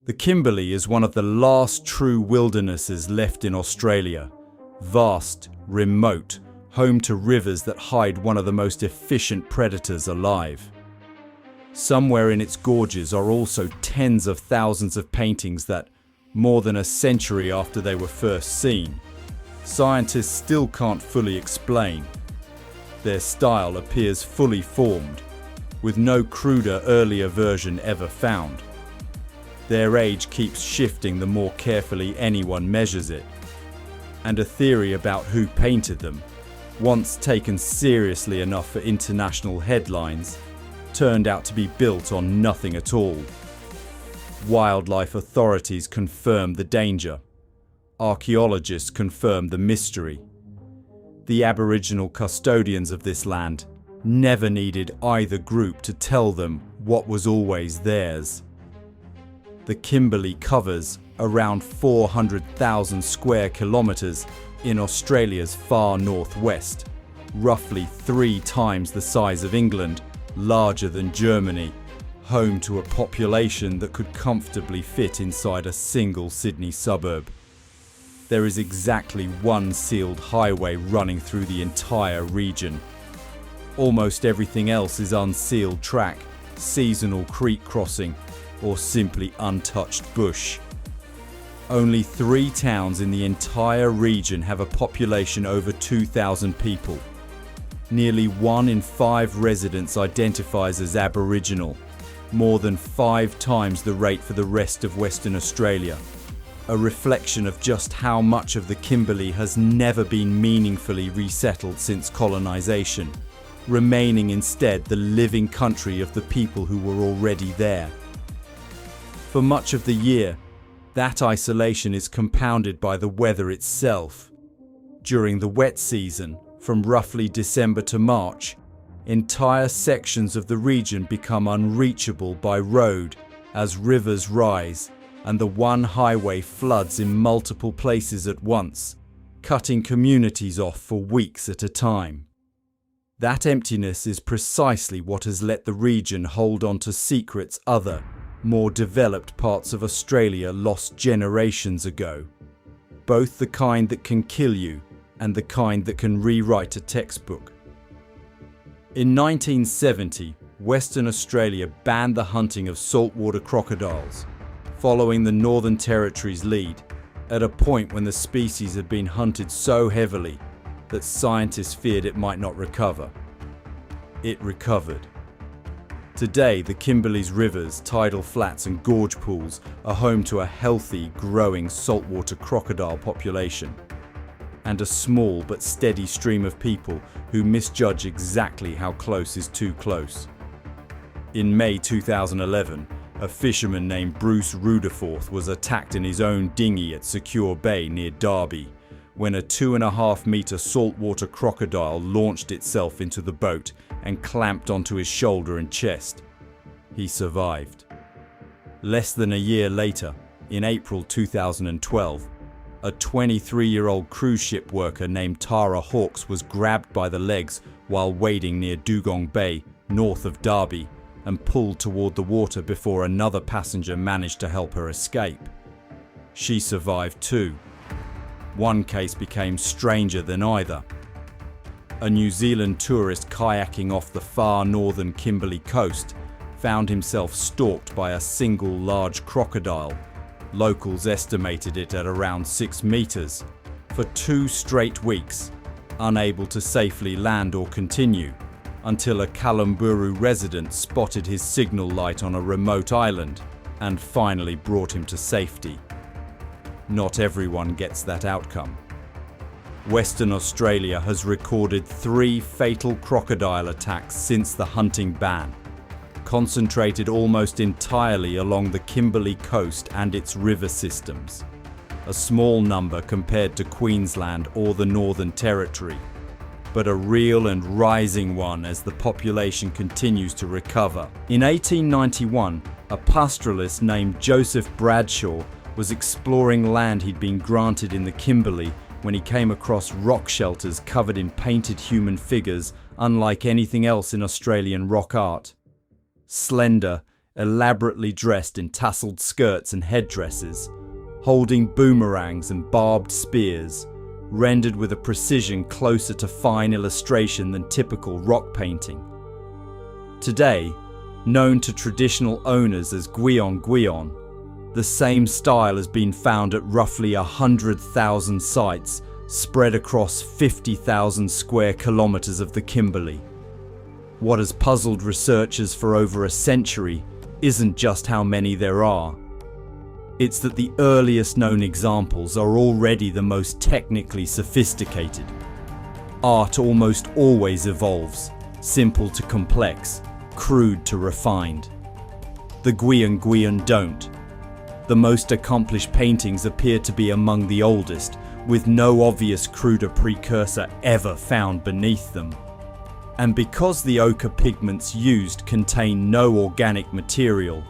The Kimberley is one of the last true wildernesses left in Australia. Vast, remote, home to rivers that hide one of the most efficient predators alive. Somewhere in its gorges are also tens of thousands of paintings that, more than a century after they were first seen, scientists still can't fully explain. Their style appears fully formed, with no cruder earlier version ever found. Their age keeps shifting the more carefully anyone measures it. And a theory about who painted them, once taken seriously enough for international headlines, turned out to be built on nothing at all. Wildlife authorities confirm the danger. Archaeologists confirm the mystery. The Aboriginal custodians of this land never needed either group to tell them what was always theirs. The Kimberley covers around 400,000 square kilometres in Australia's far northwest, roughly 3 times the size of England, larger than Germany, home to a population that could comfortably fit inside a single Sydney suburb. There is exactly one sealed highway running through the entire region. Almost everything else is unsealed track, seasonal creek crossing, or simply untouched bush. Only 3 towns in the entire region have a population over 2,000 people. Nearly 1 in 5 residents identifies as Aboriginal, more than 5 times the rate for the rest of Western Australia. A reflection of just how much of the Kimberley has never been meaningfully resettled since colonisation, remaining instead the living country of the people who were already there. For much of the year, that isolation is compounded by the weather itself. During the wet season, from roughly December to March, entire sections of the region become unreachable by road as rivers rise and the one highway floods in multiple places at once, cutting communities off for weeks at a time. That emptiness is precisely what has let the region hold on to secrets other, more developed parts of Australia lost generations ago. Both the kind that can kill you and the kind that can rewrite a textbook. In 1970, Western Australia banned the hunting of saltwater crocodiles, following the Northern Territory's lead, at a point when the species had been hunted so heavily that scientists feared it might not recover. It recovered. Today, the Kimberley's rivers, tidal flats and gorge pools are home to a healthy, growing saltwater crocodile population, and a small but steady stream of people who misjudge exactly how close is too close. In May 2011, a fisherman named Bruce Rutherford was attacked in his own dinghy at Secure Bay near Derby, when a 2.5-metre saltwater crocodile launched itself into the boat and clamped onto his shoulder and chest. He survived. Less than a year later, in April 2012, a 23-year-old cruise ship worker named Tara Hawkes was grabbed by the legs while wading near Dugong Bay, north of Derby, and pulled toward the water before another passenger managed to help her escape. She survived too. One case became stranger than either. A New Zealand tourist kayaking off the far northern Kimberley coast found himself stalked by a single large crocodile. Locals estimated it at around 6 meters, for 2 straight weeks, unable to safely land or continue, until a Kalumburu resident spotted his signal light on a remote island and finally brought him to safety. Not everyone gets that outcome. Western Australia has recorded 3 fatal crocodile attacks since the hunting ban, concentrated almost entirely along the Kimberley coast and its river systems, a small number compared to Queensland or the Northern Territory, but a real and rising one as the population continues to recover. In 1891, a pastoralist named Joseph Bradshaw was exploring land he'd been granted in the Kimberley when he came across rock shelters covered in painted human figures unlike anything else in Australian rock art. Slender, elaborately dressed in tasseled skirts and headdresses, holding boomerangs and barbed spears, rendered with a precision closer to fine illustration than typical rock painting. Today, known to traditional owners as Gwion Gwion, the same style has been found at roughly 100,000 sites spread across 50,000 square kilometers of the Kimberley. What has puzzled researchers for over a century isn't just how many there are. It's that the earliest known examples are already the most technically sophisticated. Art almost always evolves, simple to complex, crude to refined. The Gwion Gwion don't. The most accomplished paintings appear to be among the oldest, with no obvious cruder precursor ever found beneath them. And because the ochre pigments used contain no organic material,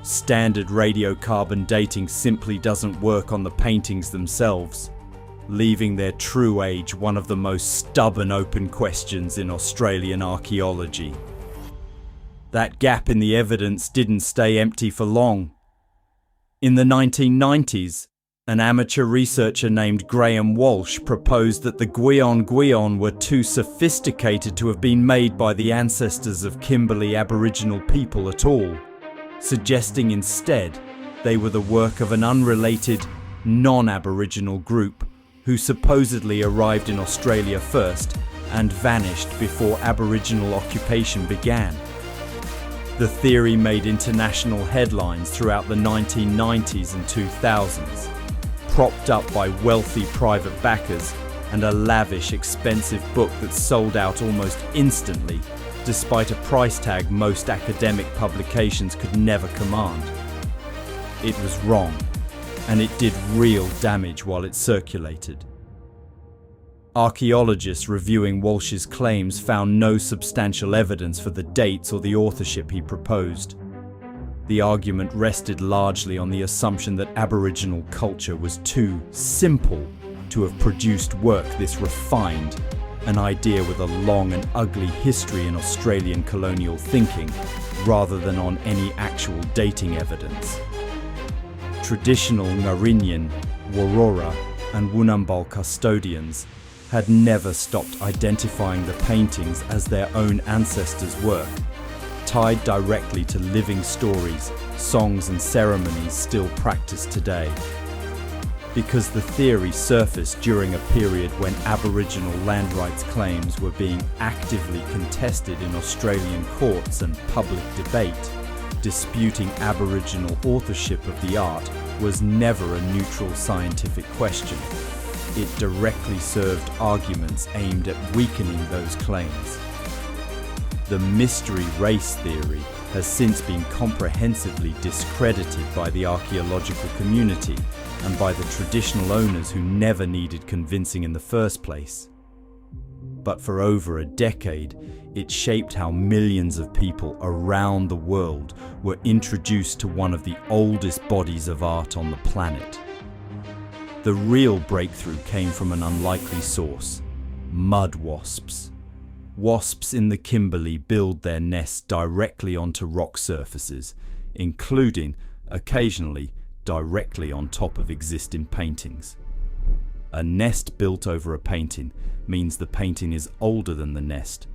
standard radiocarbon dating simply doesn't work on the paintings themselves, leaving their true age one of the most stubborn open questions in Australian archaeology. That gap in the evidence didn't stay empty for long. In the 1990s, an amateur researcher named Graham Walsh proposed that the Gwion Gwion were too sophisticated to have been made by the ancestors of Kimberley Aboriginal people at all, suggesting instead they were the work of an unrelated, non-Aboriginal group who supposedly arrived in Australia first and vanished before Aboriginal occupation began. The theory made international headlines throughout the 1990s and 2000s, propped up by wealthy private backers and a lavish, expensive book that sold out almost instantly, despite a price tag most academic publications could never command. It was wrong, and it did real damage while it circulated. Archaeologists reviewing Walsh's claims found no substantial evidence for the dates or the authorship he proposed. The argument rested largely on the assumption that Aboriginal culture was too simple to have produced work this refined, an idea with a long and ugly history in Australian colonial thinking, rather than on any actual dating evidence. Traditional Ngarinyan, Warora, and Wunambal custodians had never stopped identifying the paintings as their own ancestors' work, tied directly to living stories, songs and ceremonies still practiced today. Because the theory surfaced during a period when Aboriginal land rights claims were being actively contested in Australian courts and public debate, disputing Aboriginal authorship of the art was never a neutral scientific question. It directly served arguments aimed at weakening those claims. The mystery race theory has since been comprehensively discredited by the archaeological community and by the traditional owners who never needed convincing in the first place. But for over a decade, it shaped how millions of people around the world were introduced to one of the oldest bodies of art on the planet. The real breakthrough came from an unlikely source: mud wasps. Wasps in the Kimberley build their nests directly onto rock surfaces, including, occasionally, directly on top of existing paintings. A nest built over a painting means the painting is older than the nest,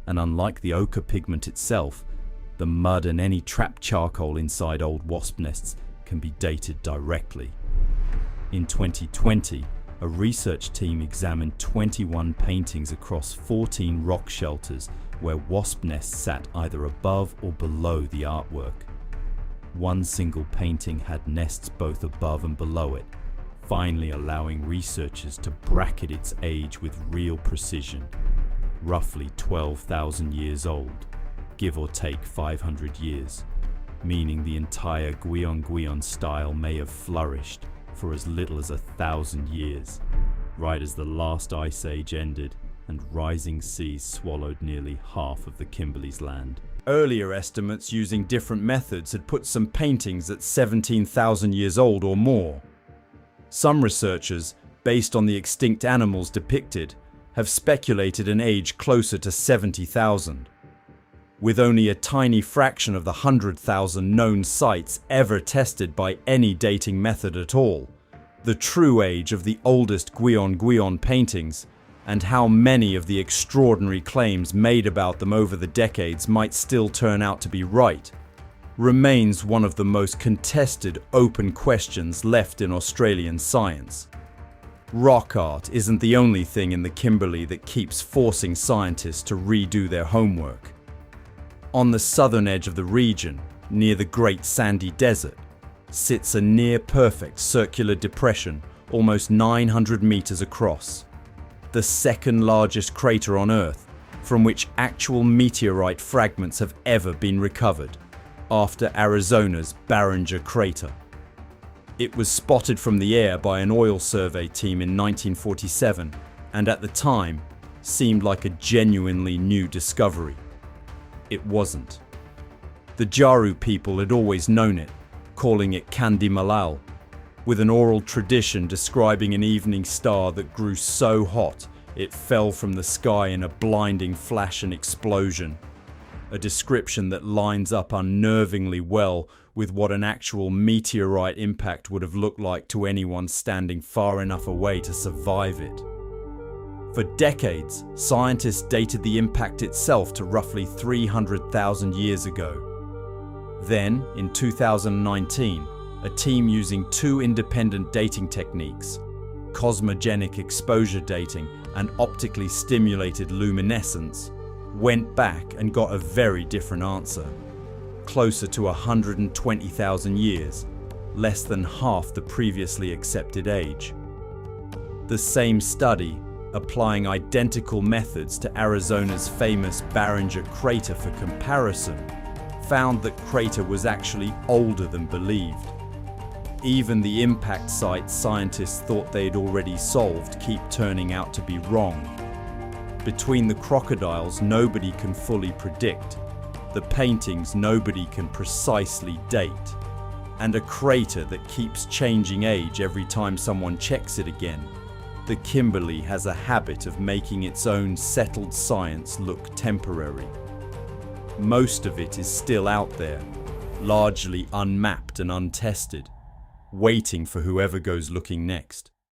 and unlike the ochre pigment itself, the mud and any trapped charcoal inside old wasp nests can be dated directly. In 2020, a research team examined 21 paintings across 14 rock shelters where wasp nests sat either above or below the artwork. One single painting had nests both above and below it, finally allowing researchers to bracket its age with real precision. Roughly 12,000 years old, give or take 500 years, meaning the entire Gwion Gwion style may have flourished for as little as 1,000 years, right as the last ice age ended and rising seas swallowed nearly half of the Kimberley's land. Earlier estimates using different methods had put some paintings at 17,000 years old or more. Some researchers, based on the extinct animals depicted, have speculated an age closer to 70,000. with only a tiny fraction of the 100,000 known sites ever tested by any dating method at all, the true age of the oldest Gwion paintings, and how many of the extraordinary claims made about them over the decades might still turn out to be right, remains one of the most contested open questions left in Australian science. Rock art isn't the only thing in the Kimberley that keeps forcing scientists to redo their homework. On the southern edge of the region, near the Great Sandy Desert, sits a near-perfect circular depression almost 900 meters across, the second largest crater on Earth from which actual meteorite fragments have ever been recovered, after Arizona's Barringer crater. It was spotted from the air by an oil survey team in 1947 and at the time seemed like a genuinely new discovery. It wasn't. The Jaru people had always known it, calling it Kandi Malal, with an oral tradition describing an evening star that grew so hot it fell from the sky in a blinding flash and explosion, a description that lines up unnervingly well with what an actual meteorite impact would have looked like to anyone standing far enough away to survive it. For decades, scientists dated the impact itself to roughly 300,000 years ago. Then, in 2019, a team using two independent dating techniques, cosmogenic exposure dating and optically stimulated luminescence, went back and got a very different answer. Closer to 120,000 years, less than half the previously accepted age. The same study, applying identical methods to Arizona's famous Barringer crater for comparison, found that crater was actually older than believed. Even the impact sites scientists thought they'd already solved keep turning out to be wrong. Between the crocodiles nobody can fully predict, the paintings nobody can precisely date, and a crater that keeps changing age every time someone checks it again, the Kimberley has a habit of making its own settled science look temporary. Most of it is still out there, largely unmapped and untested, waiting for whoever goes looking next.